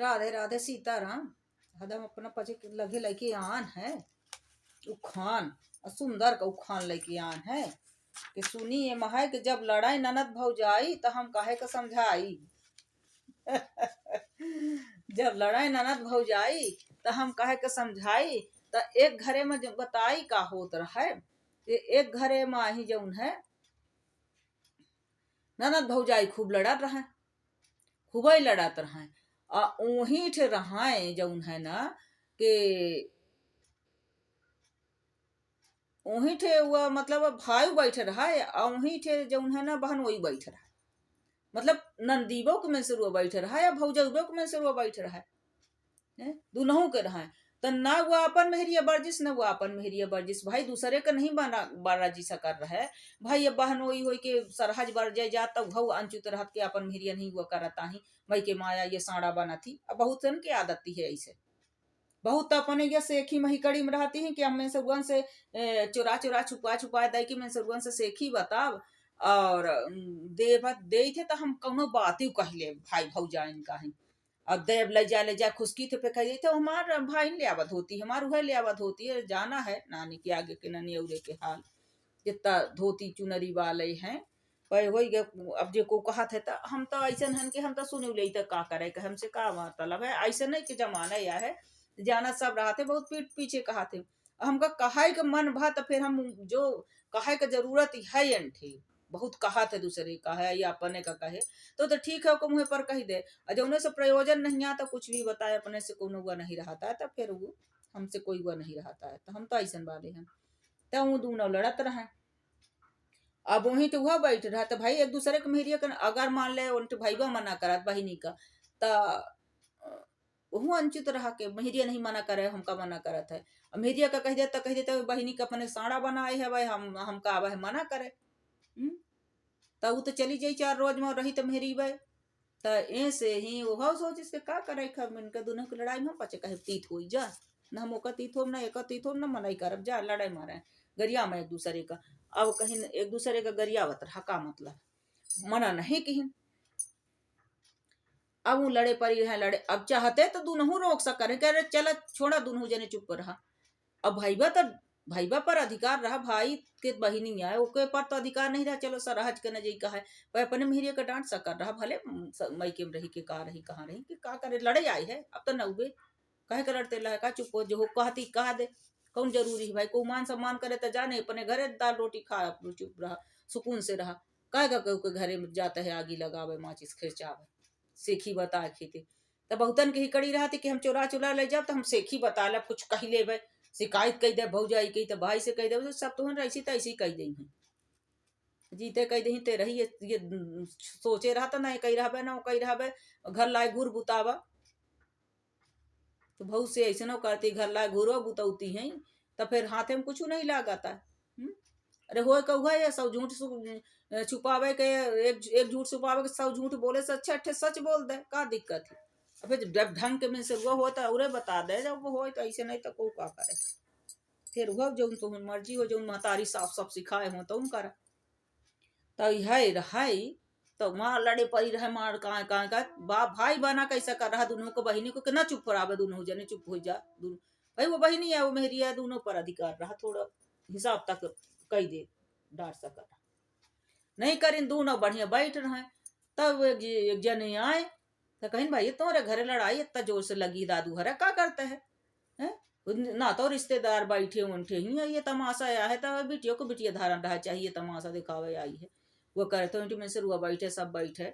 राधे राधे सीताराम। हदम अपना पचे लगे लगे आन है उखान सुंदर का उखान लेके आन है कि सुनी ये महा कि जब लड़ाई ननद भौजाई तो हम काहे का समझाई। जब लड़ाई ननद भौजाई तो हम काहे का समझाई। तो एक घरे में जो बताई का होत रहा है, एक घरे में ही जौन है ननद भौजाई खूब लड़त रहे, खूब ही लड़त रहे। ऊहीठ रहाए जौन है ना कि वही थे वो मतलब भाई बैठे रहा है और वही थे जौन है ना बहन वही बैठे रहा, मतलब नंदीबो के में से रुआ बैठे रहा है भौजबो के में से रुआ बैठे रहा है, दोनों के रहा है। तो ना वो अपन मेहरिया बर्जिश न वो अपन मेहरिया बर्जिश, भाई दूसरे का नहीं बना बाराजी सा कर रहा है। भाई ये बहन वही हो के सरहज बर जाए जाता भौ अनचुत रहत के अपन मेहरिया नहीं हुआ करता ही भाई के माया ये साड़ा बना थी। अब बहुत सन की आदत थी है ऐसे, बहुत अपने ये सेखी महिकड़ी में रहती है कि हम सरगुन से चुरा चुरा छुपा छुपा दे कि मैं सरगुन से सेखी बताब और दे थे तो हम कौनो बात ही कह ले भाई भौजाइन का है। अब देव ले जा खुशकी थे पे कह थे हमार भाई ले आवत होती है, हमार वह ले आवत होती है, जाना है नानी के आगे के ननी उरे के हाल जितना धोती चुनरी वाले हैं पर हो गया। अब जो को कहा थे तो हम तो ऐसा हन कि हम तो सुन ले तो का करे कि हमसे का मतलब है, ऐसा नहीं कि जमाना या है जाना सब रहा थे बहुत पीठ पीछे कहा थे। हमका कहाई का मन भा तो फिर हम जो कहाई का जरूरत है थे बहुत कहा थे दूसरे का है या अपने का कहे तो ठीक है मुँह पर कही दे। और जो उन्हें से प्रयोजन नहीं आता कुछ भी बताए अपने से कोनो हुआ नहीं रहता है तो फिर वो हमसे कोई हुआ नहीं रहता है। तो हम तो ऐसा वाले हैं तो वो दोनों लड़त रहे। अब वही तो वह बैठ रहा तो भाई एक दूसरे को मेहरिया कर अगर मान ले उनके भाई मना करा बहिनी का तो वह अनुचित रहा के मेहरिया नहीं मना करे हमका मना करत है। मेहरिया का कह देता बहिनी का अपने साड़ा बनाए है भाई हमका अब मना करे तो वो तो चली जाई 4 रोज में रही तो मेहरी भाई तो ऐसे ही वो सोच इसके का करे इनका दोनों की लड़ाई में पचे कहे तीत हुई जा न हम ओका तीत हो न एक तीत हो न मनाई करब जा लड़ाई मारे गरिया में एक दूसरे का। अब कहीं एक दूसरे का गरियावत रहा का मतलब मना नहीं कहीं। अब वो लड़े पड़ी रहे लड़े, अब चाहते तो दोनों रोक सक करे चल छोड़ा दोनों जने चुप रहा। अब भाईबा पर अधिकार रहा, भाई के बहिनी है ओके पर तो अधिकार नहीं रहा। चलो सरहज के न जी का है पर अपने मेहरिया का डांट सकर रहा भले मैके में रही के का रही कहाँ रही कि का करे लड़े आई है। अब तो नौबे कहे कर लड़ते ला का चुप हो जो कहती कहा दे कौन जरूरी है भाई को मान सम्मान करे तो जाने अपने घरे दाल रोटी खा चुप रहा सुकून से रहा। कहेगा के घरे में जाता है आगी लगावे माचिस खिंचावे सेखी बता खेती तो बहुतन के ही कड़ी रहा थी कि हम चोरा चुरा ले जाओ तो हम सेखी बता लब कुछ कही ले शिकायत कही दे भौजाई कही तो भाई से कही दे सब तो ऐसी तो ऐसी कही दी है जीते कही दही ते रही ये सोचे रहा था ना कही रहा ना कही रहा घर लाए घूर बुतावा तो बहुत से ऐसे न करती घर लाए घूरो बुतौती हैं तो फिर हाथे में कुछ नहीं लगाता। अरे हो कौआ है सब झूठ छुपावे के एक झूठ छुपावे के सब झूठ बोले से अच्छा अट्ठे सच बोल दे का दिक्कत है। फिर जब ढंग के में से वो होता उरे बता दे जब वो हो तो ऐसे नहीं तो को का करे फिर वो जो तुम मर्जी हो जो महतारी साफ साफ सिखाए हो तो करा तो है रहाई तो माँ लड़े पड़ी रहे मार कहाँ कहाँ का बाप भाई बना कैसा कर रहा दोनों को बहिनी को कितना चुप करावे दोनों जने चुप हो जा दोनों भाई वो बहिनी है वो मेहरी है दोनों पर अधिकार रहा थोड़ा हिसाब तक कही दे डांट सका नहीं करें दोनों बढ़िया बैठ रहे। तब एक जने आए तो कहीं भाई तुम्हारे घरे लड़ाई इतना जोर से लगी दादू हरा क्या करते है? ना तो रिश्तेदार बैठे उठे ही है ये तमाशा आया है तो बिटियों को बिटिया धारण रहा चाहिए तमाशा दिखावे आई है वो करे तो में से रुआ बैठे सब बैठे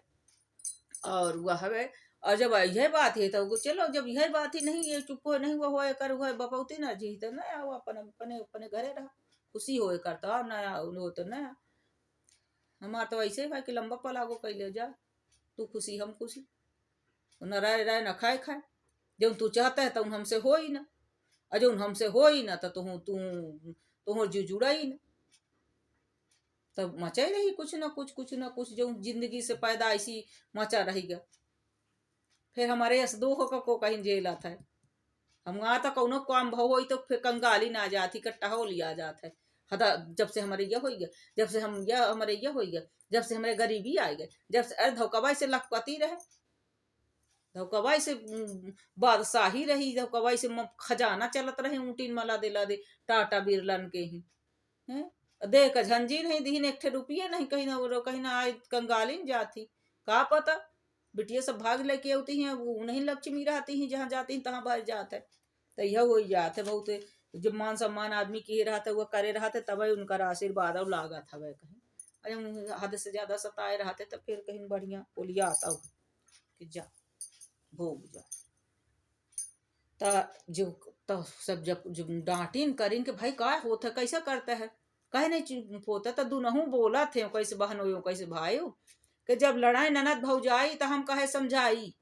और वह है और जब यह बात है तो चलो जब यह बात ही नहीं ये चुप हो नहीं वो हो कर हुआ बपौती ना जी तो नया वो अपने अपने अपने घरे रहा खुशी हो करता नया हो तो नया हमारा तो ऐसे ही भाई कि लंबा पलागो कैले जा तू खुशी हम खुशी न रह रहे न खाए खाए जो तू चाहता है तो हमसे हो ही ना और जो हमसे हो ही ना तो तू जुड़ा ही ना तब मचा ही रही कुछ ना कुछ जो जिंदगी से पैदा ऐसी मचा रहेगा। फिर हमारे यस दो को कहीं जेला था हम आता कौनो काम भाव हो तो फिर कंगाली ना जाती कट्टा हो लिया जाता है हदा जब से हमारे यह हो गया जब से हम यह हमारे यह हो गया जब से हमारे गरीबी आ गए जब से धोखाबाई से लखपति रहे तो कवाई से बादशाही रही, तो कवाई से खजाना चलत रहे ऊँटीन मला दिला दे टाटा बिरलन के ही हैं। दे का झंझी नहीं दीन, एक ठे रुपये नहीं, कहीं ना आए कंगालिन जाती, का पता बिटिया सब भाग लेके आती हैं, वो नहीं लक्ष्मी रहती हैं, जहाँ जाती हैं तहाँ भाग जाते। तो यह हो जाते बहुत, जब मान सम्मान आदमी किए रहते वो करे रहते तब उनका आशीर्वाद और लागत हवे कहीं, अरे हद से ज्यादा सताए रहते तो फिर कहीं बढ़िया बोलिया आता हो कि जा भोग जा। जो तो सब जब डांटीन करीन के भाई का होता कैसा करता है, कहे नहीं चुप होता, तो दुनहु बोला थे कैसे बहन हो कैसे भाई हो, कि जब लड़ाई ननद भौजाई तो हम कहे समझाई,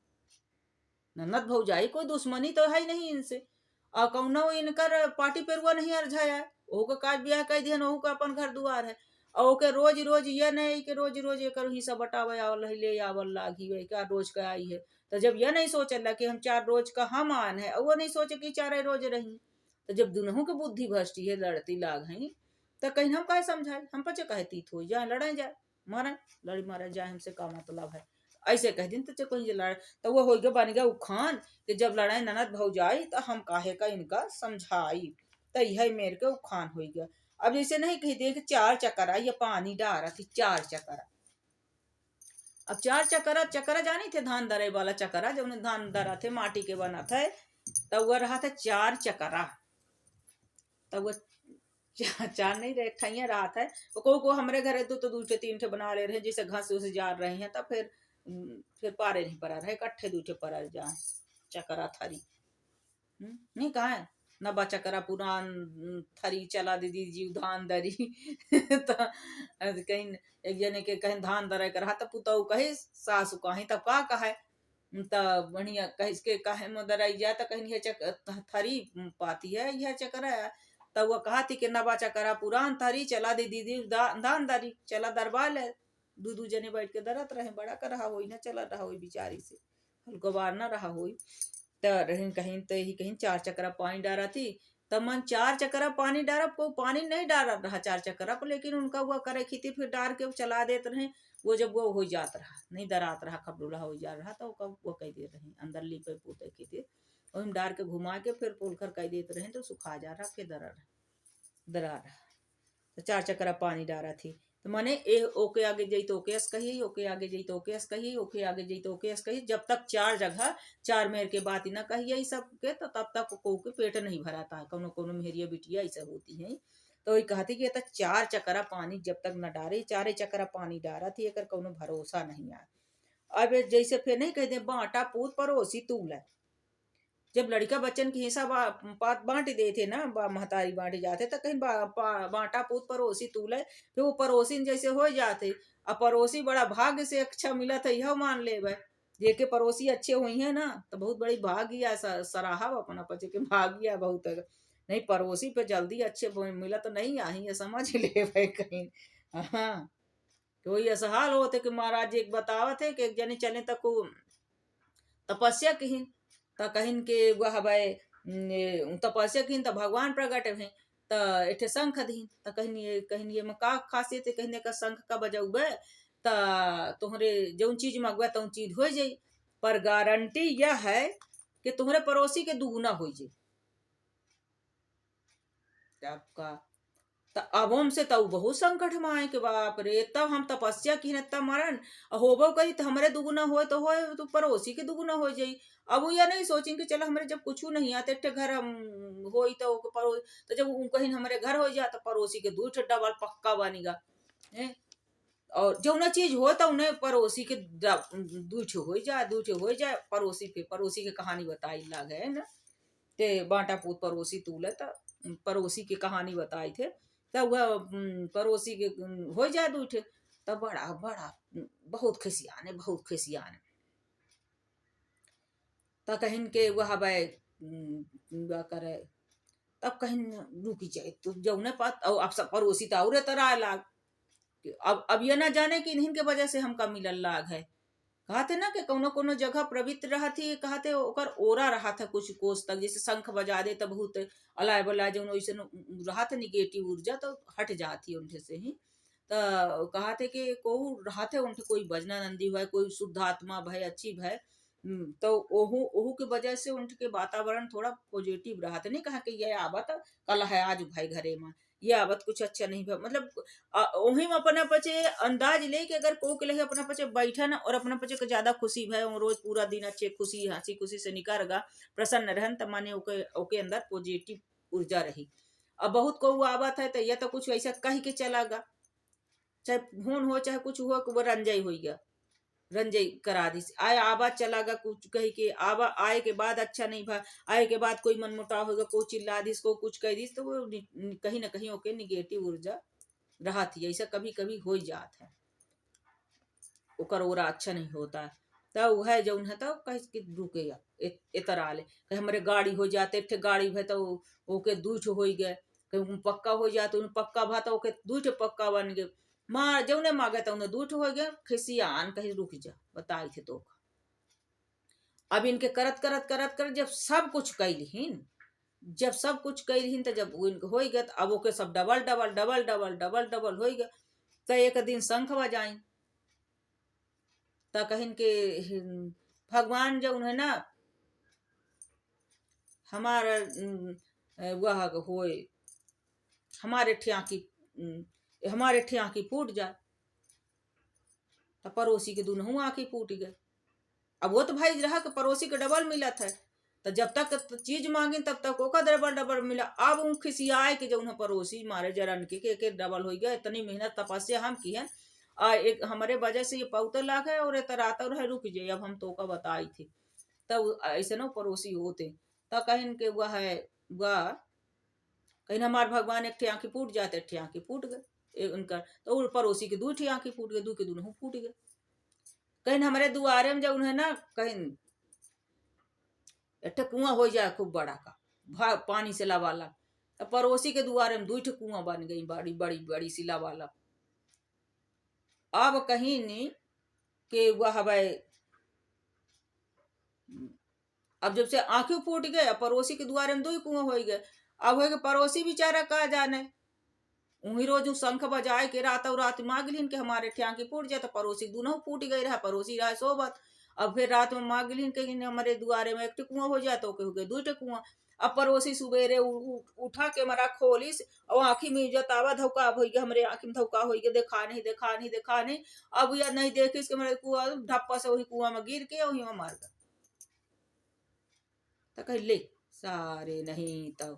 ननद भौजाई कोई दुश्मनी तो है नहीं इनसे, और कौनो इनकर पार्टी पेरुआ नहीं अरझाया है, ओहू का काज ब्याह कह दिहन, ओहू का अपन घर दुआर है, और ओके रोज रोज ये नहीं कि रोज रोज एक हिस्सा बटावे आवल ले आवल लागी वे क्या रोज का आई है। तो जब यह नहीं सोचला कि हम 4 रोज का हम आन है, और वो नहीं सोचे कि 4 रोज रही, तो जब दोनों के बुद्धि भ्रष्टी है लड़ती लाग है, तो कहीं हम कहे समझाए, हम पचे कहे तीत हो जाए लड़ाई जाए मारे लड़ी मारे जाए, हमसे का मतलब है ऐसे कह दिन, तो कहीं लड़ तो वो हो गया बन गया उखान कि जब लड़ाई ननद भौजाई तो हम काहे का इनका समझाई, तो यह मेरे के उखान हो गया। अब जैसे नहीं कह दिए कि 4 चक्करा ये पानी डारा थी, 4 चक्करा, अब 4 चक्करा, चक्करा जानी थे धान दरे वाला चक्करा, जब उन्हें धान दरा थे माटी के बना था, तब वह रहा था 4 चक्करा, तब वह चार नहीं रहे ठैया रहा था, को हमारे घर दो तो 2 3 ठे बना ले रहे, जैसे घास उसे जा रहे हैं, तब फिर पारे नहीं पड़ा रहे, इकट्ठे 2 ठे पड़ा जा चक्करा थरी, नहीं कहा है न बा चक्करा पुरान थरी चला दीदी जी धान दरी तो कहीं एक जने के कहीं धान दरे कर तो पुतौ कहे सासु कहीं तब का कहे तब बढ़िया कह के कहे मदराई जाए, तो कहीं थरी पाती है यह चक्करा, तब वह कहा थी कि नबा चक्करा पुरान थरी चला दी दीदी धान दरी चला दरबार ले, 2 जने बैठ के दरत रहे, बड़ा कर रहा हो न चला रहा हो बिचारी से हल्कोबार न रहा हो, तो रही कहीं तो ही कहीं 4 चक्करा पानी डारा थी, तब मन 4 चक्करा पानी डारा, को पानी नहीं डारा रहा 4 चक्करा पर, लेकिन उनका वो करे खीती फिर डार के चला देते रहे, वो जब वो हो जात रहा नहीं दरात रहा खबरूला हो जा रहा, तो वो कह दे रहे अंदर लिपे पोते खीती वही डार के घुमा के फिर पोलखर कह देते रहे, तो सुखा जा रहा फिर दरा रहा, तो 4 चक्करा पानी डारा थी, तो माने ए ओके आगे जई तो ओके एस कही, ओके आगे जई तो ओके एस कही, ओके आगे जई तो ओके एस कही, जब तक 4 जगह 4 मेहर के बात ही ना कही यही सब के, तो तब तक को के पेट नहीं भराता है, कोनो कोनो मेहरिया बिटिया ऐसा होती है, तो वही कहती कि 4 चक्करा पानी जब तक न डारे, 4 चक्करा पानी डारा थी, एक कोनो भरोसा नहीं आया। अब जैसे फिर नहीं कहते बांटा पूत पड़ोसी तूल, जब लड़का बच्चन की हिस्सा बांट दे थे ना, महतारी बांटे जाते, तो कहीं बांटा पूत पड़ोसी तूले, फिर वो पड़ोसी जैसे हो जाते, अब पड़ोसी बड़ा भाग्य से अच्छा मिला था यह मान ले भाई, जेके पड़ोसी अच्छे हुई है ना तो बहुत बड़ी भाग्य सराहा अपना पचे के भाग्य बहुत है, नहीं पड़ोसी पे जल्दी अच्छे मिला तो नहीं आई है समझ ले भाई कहीं। हाँ तो ये हाल होते कि महाराज एक बतावत है कि एक जने चले तक तपस्या की, तो कहीं के वह तपस्या की तो भगवान प्रकट है, तो एठे शंख दीन, तो कहीं ये में का खासियत है, कहने का शंख का बजाउबे तो तुम्हारे जो चीज मंगवा तो चीज हो जाई, पर गारंटी यह है कि तुम्हारे पड़ोसी के दुगुना हो जाए आपका, तो अब हमसे तो बहुत संकट में आए कि बाप रे, तब हम तपस्या की तब मरण होबो कही तो हमारे दुगुना हो तो पड़ोसी के दुगुना हो जाई। अब वो यह नहीं सोचेंगे कि चलो हमारे जब कुछ नहीं आते घर हम हो तो पड़ोस, तो जब कहीं हमारे घर हो जाए तो पड़ोसी के 2 डबल पक्का बनेगा, और जो ना चीज हो तो उन्हें पड़ोसी के 2 हो जाए पड़ोसी के कहानी बताई लाग है ना, ते बांटा पूत पड़ोसी तूले तो पड़ोसी की कहानी बताई थे, तब वह पड़ोसी के हो जाए 2 तब बड़ा बड़ा बहुत खिसियाने तो कहीं के वह करे, तब कहीं रुकी जाए तो जो न पात अब सब पड़ोसी तो और तरह लाग, अब ये ना जाने कि इन्हीं के वजह से हमका मिलल लाग है, कहते ना कि कोनो कोनो जगह पवित्र रहा थी, कहते ओकर ओरा रहा था कुछ कोस तक, जैसे शंख बजा दे तब बहुत अलाय बलाय जो वैसे रहा था निगेटिव ऊर्जा तो हट जाती उनसे से ही, तो कहते कि को रहा थे उनके कोई भजना नंदी है, कोई शुद्ध आत्मा भय अच्छी भय, तो ओहू ओहू के वजह से उनके वातावरण थोड़ा पॉजिटिव रहा था। नहीं कहा कि ये आवत कल है आज भाई घरे में ये आवत कुछ अच्छा नहीं भा मतलब ओही में अपना पचे अंदाज ले कि अगर को के लगे अपना पचे बैठा ना और अपना पचे के ज्यादा खुशी भय और रोज पूरा दिन अच्छे खुशी हंसी खुशी से निकलगा प्रसन्न रहन त माने ओके ओके अंदर पॉजिटिव ऊर्जा रही। अब बहुत को आवत है तो यह तो कुछ ऐसा कह के चलागा, चाहे खून हो चाहे कुछ हुआ वो रंजाई हो गया, रंजई करा दी आया आवाज चलागा कुछ कही के आवा आए के बाद अच्छा नहीं भा आए के बाद कोई मनमुटाव होगा कोई चिल्ला दिस को कुछ कह दिस तो वो कहीं ना कहीं ओके निगेटिव ऊर्जा रहा थी। ऐसा कभी कभी हो जात है ओकर ओरा अच्छा नहीं होता है। तब वह जो है तब कह के रुकेगा इतरा ले कहीं हमारे गाड़ी हो जाते थे गाड़ी भे तो ओके दूठ हो गए कहीं पक्का हो जाते पक्का भा तो ओके दूठ पक्का बन गए माँ जो ने मांगे तो उन्हें दूठ हो गया खिसियान कहीं रुक जा बताई थे तो। अब इनके करत करत करत कर जब सब कुछ कैलहीन जब सब कुछ कैलहीन तो जब इनके हो गया अब ओके सब double double double double double double हो गया। तो एक दिन शंख बजाई तो कहीं के भगवान जो उन्हें ना हमारा वह होए हमारे ठिया की फूट जाए तो पड़ोसी के दोनों आँखी फूट गए। अब वो तो भाई रहा कि पड़ोसी के डबल मिला था तो जब तक चीज मांगी तब तक ओका डबल डबल मिला। अब उन खिसियाए के जो उन्हें पड़ोसी मारे जरन के डबल हो गया इतनी मेहनत तपस्या हम की है एक हमारे वजह से ये पौते लाग है और रात और है रुक जाए अब हम तो का बताई थी तब ऐसे ना पड़ोसी होते तब कहीं के वह है वह कहीं हमारे भगवान एक आँखी फूट जाते एक आँखी फूट गए उनका तो पड़ोसी के दू आँखी फूट गए दू के दोनों फूट गए। कहीं हमारे दुआरे में जब उन्हें ना कहीं एक कुआं हो जाए खूब बड़ा का पानी से लवाला तो पड़ोसी के दुआरे में दू कुआं बन गई बड़ी बड़ी बड़ी सी लवाला। अब कहीं नहीं कि वह भाई अब जब से आंखें फूट गए पड़ोसी के द्वारे में दो ही कुआं हो गए। अब हो पड़ोसी बेचारा कहा जाने वही रोज शंख बजाए के रात और रात मांग लीन के हमारे ठ्यांकी फूट जाए तो पड़ोसी दोनों फूट गए रहा पड़ोसी रहा सोबत। अब फिर रात में मांग लीन कहीं हमारे द्वारे में एक कुआं हो जाए तो हो गए दो कुआं। अब पड़ोसी सुबेरे उठा के मरा खोलिस और आंखी में जतावा धोखा हो गया हमारे आंखी में धोखा हो गया देखा नहीं देखा नहीं देखा नहीं। अब यह नहीं देखिस के मेरे कुआ ढप्पा से वही कुआं में गिर के वही में मार गया तो कह ले सारे नहीं तो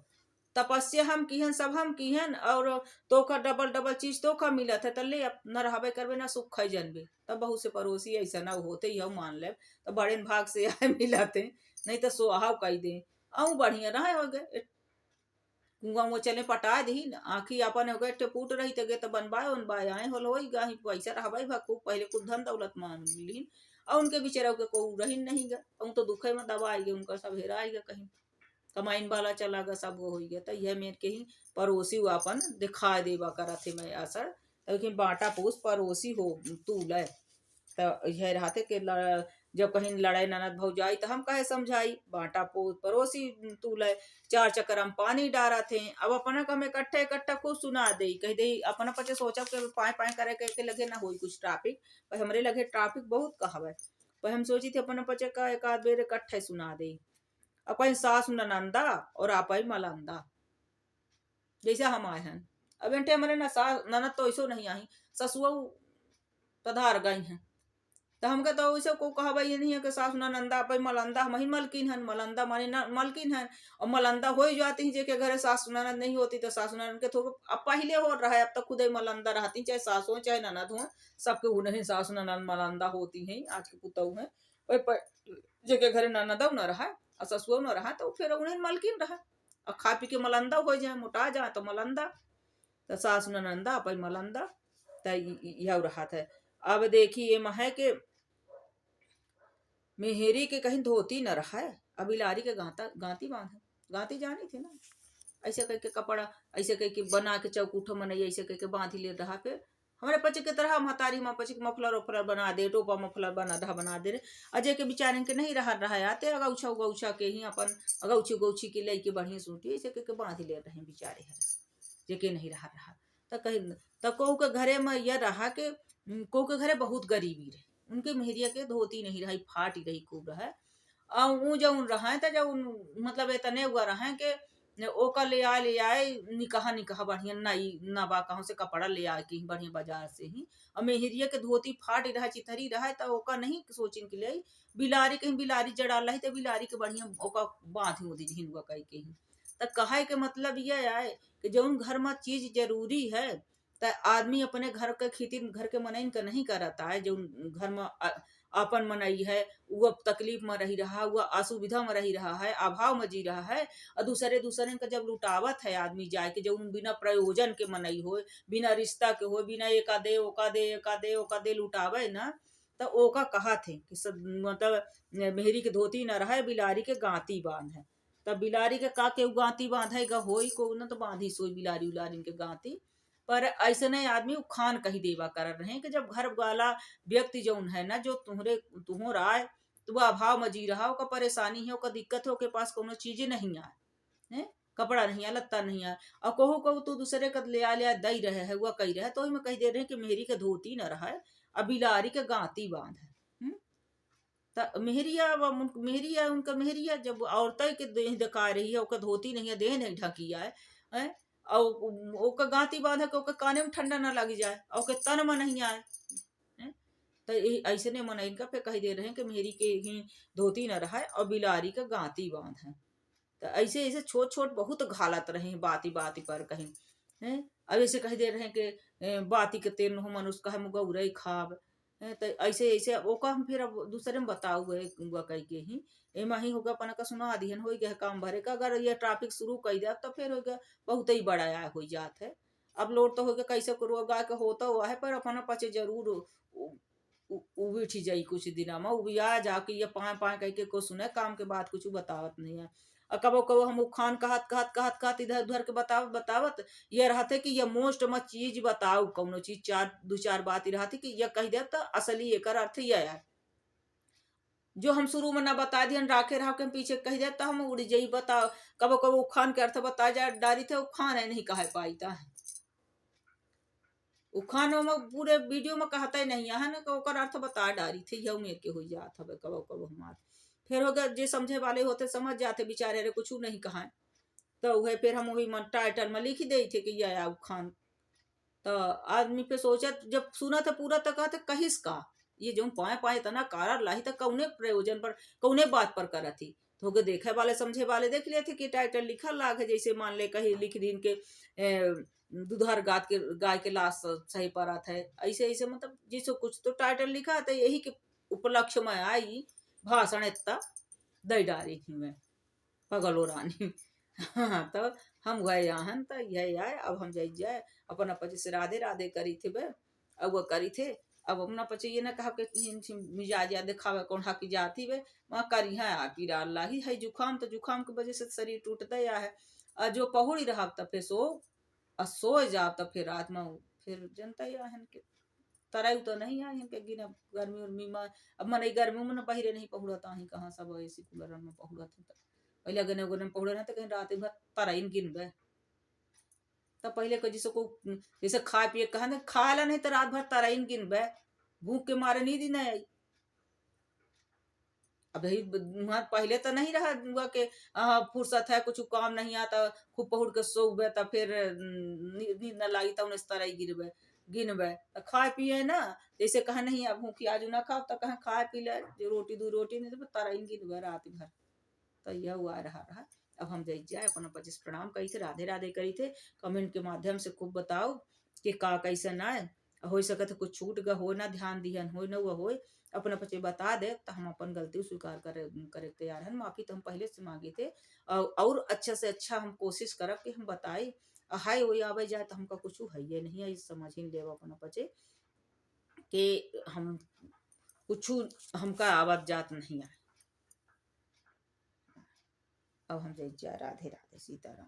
तपस्या हम की सब हम की और तो का डबल डबल चीज तो का मिला था तले न रहबे करबे ना सुख खाई जनबे तब बहुत से पड़ोसी ऐसा ना होते ही हम मान ले तो बड़े भाग से आए मिलाते नहीं तो सोहाव कही दे आऊ बढ़िया रहे हो गए कुआं वो चले पटा दी आखी अपन हो गए फूट रही तगे तो बनवाए उनवाए आए होल हो गई पैसा रहबे भा खूब पहले कुछ धन दौलत मान लीन और उनके बेचारा के को रही नहीं गया तो दुखे में दबा गए उनका सब हेरा गया कहीं कमाइन वाला चला गया सब वो हो गया। तो यह मेरे के ही पड़ोसी अपन दिखा देवा करा थे मैं असर तो बाटा पूछ पड़ोसी हो तू ले तो यह रहते के जब कहीं लड़ाई ननद भौजाई तो हम कहे समझाई बाटा पूछ पड़ोसी तू ले चार चक्कर हम पानी डारा थे। अब अपना का हम इकट्ठा इकट्ठा खूब सुना दे कह दे अपना पचे सोचा के पाए पाए करे के लगे ना हो कुछ ट्रैफिक पर हमरे लगे ट्रैफिक बहुत कहवे पर हम सोची थी अपना पचे का एक आध बेर इकट्ठे सुना दे अपन सास ननंदा और आप ही मलंदा जैसे हम आए हैं। अब बेटे हमारे ना सास ननद तो ऐसो नहीं आई ससुआ पधार गई हैं तो हमका तो वैसे को कहा भाई ये नहीं है कि सास ननंदा आप मलंदा हम ही मलकिन हैं मलंदा माने मलकिन हैं और मलंदा हो ही जाती है जे घर सास ननद नहीं होती तो सास ननद के थोड़ा अब पहले हो रहा है अब तक खुद ही मलंदा रहती चाहे सास हो चाहे ननद हो सबके वो नहीं सास ननद मलंदा होती हैं आज के पुतऊ है जे घर ननद न रहा और ससुर न रहा तो फिर उन्हें मलकिन रहा और खा पी के मलंदा हो जाए मोटा जाए तो मलंदा तो सास ननंदा अपन मलंदा तो यह रहा था। अब देखिए महे के मेहरी के कहीं धोती न रहा है अब इलारी के गांती बांधे गांती जानी थी ना ऐसे करके कपड़ा ऐसे करके बना के चौकूठो मनई ऐसे करके बांधी ले रहा फिर हमारे पचे की तरह महतारी माँ पचे मफलर उफलर बना दे टोपा मफलर बना दे अजय के बेचारे के नहीं रहा आते अगौछा उगौछा के ही अपन अगौछी उगौछी के लई के बढ़िया सूटी ऐसे करके बांध ले रहे बेचारे है जेके नहीं रहा तो कहीं तो को के घरे में यह रहा के को के घरे बहुत गरीबी रहे उनके मेहरिया के धोती नहीं रही, फाटी रही खूब रहे। ऊ जौन रहे त जौन मतलब इतने हुआ रहे के ओका ले आए निकाह निकाह बढ़िया नई नबा कहूं से कपड़ा ले आए के बढ़िया बाजार से ही, और मेहरिया के धोती फाटी रहे चिथरी रहे त ओका नहीं सोचिन के लिए बिलारी कहीं बिलारी जड़ा रही त बिलारी के बढ़िया ओका बांधी उधी झिनुआ कई के ही। त कहे के मतलब ये है कि जौन घर में चीज जरूरी है त आदमी अपने घर के खेती घर के मनइन का नहीं करता है। जो घर में अपन मनई है वो तकलीफ में रही रहा, वो असुविधा में रही रहा है, अभाव में जी रहा है, और दूसरे दूसरे का जब लुटावत है आदमी जाए के जो बिना प्रयोजन के मनई हो, बिना रिश्ता के हो, बिना एका दे ओका दे एका दे ओका दे लुटावे ना, तो ओका कहा थे कि मतलब मेहरी के धोती न रहे बिलारी के गांती बांध है। तब बिलारी के का के गांती बांधेगा होई को न तो बांधी सोई बिलारी उलारी के गांती। पर ऐसे नहीं आदमी उखान कही देवा कर रहे हैं कि जब घर वाला व्यक्ति जौन है ना जो तुहर आए तो वह अभाव में जी रहा, का परेशानी है, का दिक्कत हो, के पास कोनो चीज नहीं आए है, कपड़ा नहीं आ लत्ता नहीं आ, और कहू कहू तू दूसरे का ले आ दई रहे है वह कही रहे, तो में कही दे रहे हैं कि मेहरी के धोती न रहा है और बिलारी के गांती बांध है। मेहरिया उनका मेहरिया जब औरतें के देह दिखा रही है ओका धोती नहीं है, देह नहीं ढकिया है, और ओका गांती बांधा के ओका काने में ठंडा ना लगी जाए और ओके तन में नहीं आए हैं? तो ऐसे ने मन इनका पे कही दे रहे हैं कि मेहरी के ही धोती न रहा है और बिलारी का गांती बांध है। तो ऐसे ऐसे छोट छोट बहुत घालत रहे हैं बाती बाती पर कहीं है। अब ऐसे कही दे रहे हैं कि बाती के तेल हो मनुष्य का है मुगौरई खाब है। तो ऐसे ऐसे ओका हम फिर अब दूसरे में बताओ हुए कही के ही एमा ही होगा अपना का सुना दिहन हो गया काम भरे का, अगर ये ट्रैफिक शुरू कर दिया तो फिर हो गया बहुत ही बड़ा आया हो जात है। अब लोड तो हो गया कैसे करो गा के होता हुआ है, पर अपना पचे जरूर उठी जाई कुछ दिन में उबिया जाके ये पाए पाए कह के को सुने काम के बाद कुछ बतावत नहीं है। और कबो कबो हम खान कहत कहत कहत कहत इधर उधर के बतावत ये रहते कि ये मोस्ट मत चीज बताओ कौनो चीज चार दो चार बात ही रहती कि ये कह दे तो असली एक अर्थ ये है जो हम शुरू में ना बता दियन राखे रहा के पीछे कह दे तो हम उड़ जाई बताओ। कबो कबो उखान के अर्थ बता जाए डारी थे उखान है नहीं कह पाईता है, उखानों में पूरे वीडियो में कहता ही नहीं है ना ओकर अर्थ बता डारी थी यऊ में के हो जात हवे कबो कबो हमार फिर हो गया जे समझे वाले होते समझ जाते बेचारे रे कुछ नहीं कहा तो वह फिर हम वही टाइटल में लिख दे थे कि यह उखान। तो आदमी पे सोचा जब सुना था पूरा तो कहते कहिस का ये जो पाए पाए तना कार लाही तो कौने प्रयोजन पर कौने बात पर करा थी। तो के देखे वाले समझे वाले देख लिए थे कि टाइटल लिखा लाग है जैसे मान ले कहीं लिख दिन के दुधार गाय के लाश सही पर आता है ऐसे ऐसे मतलब जिसको कुछ तो टाइटल लिखा था यही के उपलक्ष्य में आई भाषण इतना दई डारी थी मैं पगलो रानी। हाँ तो हम गए यहाँ तो यही आए अब हम जाए अपन अपन से राधे राधे करी थे बे अब वो करी थे अब अपना पचे ये ना कहा कि मिजाज या दिखावे कौन हाकी जाती वे वहाँ करी है आपी अल्लाह ही है जुखाम तो जुखाम की वजह से शरीर टूटता या है और जो पहुड़ी रहा तब फिर सो जाओ तब फिर रात में फिर जनता या है के तरह तो नहीं है इनके गिना गर्मी उर्मी में अब मन गर्मी में बहिरे नहीं पहुड़ता ही कहाँ सब ऐसी कूलर में पहुड़त पहले गने गने पहुड़े ना तो कहीं रात भर तरह गिन बे तब पहले को जिसको जैसे खा पिए कहा ना खा ला नहीं तो रात भर तरह गिन बे भूख के मारे नींद नहीं आई। अब वहाँ पहले तो नहीं रहा हुआ के फुर्सत है कुछ काम नहीं आता खूब पहुड़ के सोबे तो फिर नींद न लगी तो इस तरह गिरबे गिनबे तो खाए पिए ना जैसे कहा नहीं अब भूखी आज ना खाओ तो कहा खाए पी ले जो रोटी दो रोटी नहीं तो तरह गिनबे रात भर। तो यह हुआ रहा। अब हम जाए अपना 25 प्रणाम कही थे राधे राधे करी थे कमेंट के माध्यम से खूब बताओ कि का कैसे ना हो सके तो कुछ छूट ग हो ना ध्यान दिहन हो न हो अपना बच्चे बता दे तो हम अपन गलती स्वीकार करे तैयार है। माफी तो हम पहले से मांगे थे और अच्छा से अच्छा हम कोशिश करब कि हम बताई हाय वही आवे जाए तो हमका कुछ है ये नहीं है समझ ही ले अपना बच्चे कि हम कुछ हमका आवाज जात नहीं है। अब हम जय राधे राधे सीताराम।